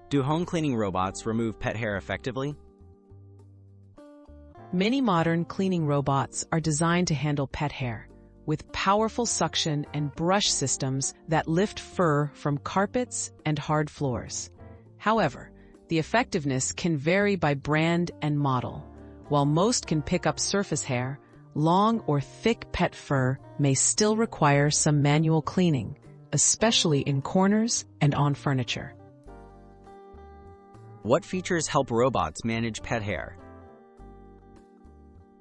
Do home cleaning robots remove pet hair effectively? Many modern cleaning robots are designed to handle pet hair, with powerful suction and brush systems that lift fur from carpets and hard floors. However, the effectiveness can vary by brand and model. While most can pick up surface hair, long or thick pet fur may still require some manual cleaning, especially in corners and on furniture. What features help robots manage pet hair?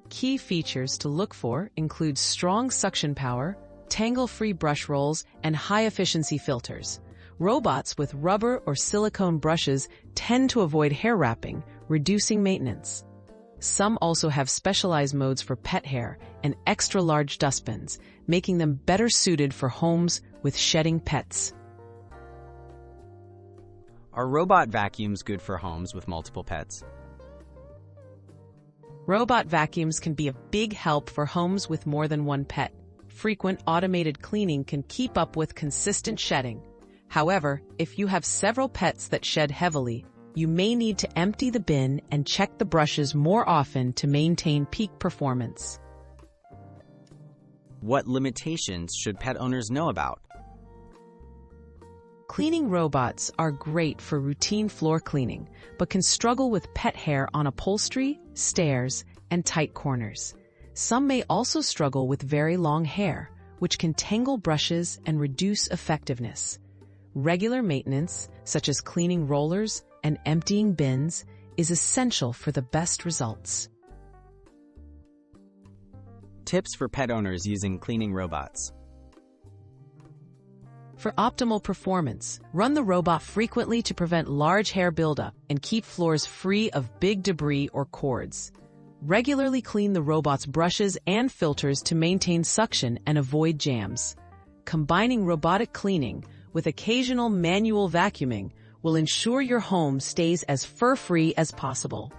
Key features to look for include strong suction power, tangle-free brush rolls, and high-efficiency filters. Robots with rubber or silicone brushes tend to avoid hair wrapping, reducing maintenance. Some also have specialized modes for pet hair and extra-large dustbins, making them better suited for homes with shedding pets. Are robot vacuums good for homes with multiple pets? Robot vacuums can be a big help for homes with more than one pet. Frequent automated cleaning can keep up with consistent shedding. However, if you have several pets that shed heavily, you may need to empty the bin and check the brushes more often to maintain peak performance. What limitations should pet owners know about? Cleaning robots are great for routine floor cleaning, but can struggle with pet hair on upholstery, stairs, and tight corners. Some may also struggle with very long hair, which can tangle brushes and reduce effectiveness. Regular maintenance, such as cleaning rollers and emptying bins, is essential for the best results. Tips for pet owners using cleaning robots. For optimal performance, run the robot frequently to prevent large hair buildup and keep floors free of big debris or cords. Regularly clean the robot's brushes and filters to maintain suction and avoid jams. Combining robotic cleaning with occasional manual vacuuming will ensure your home stays as fur-free as possible.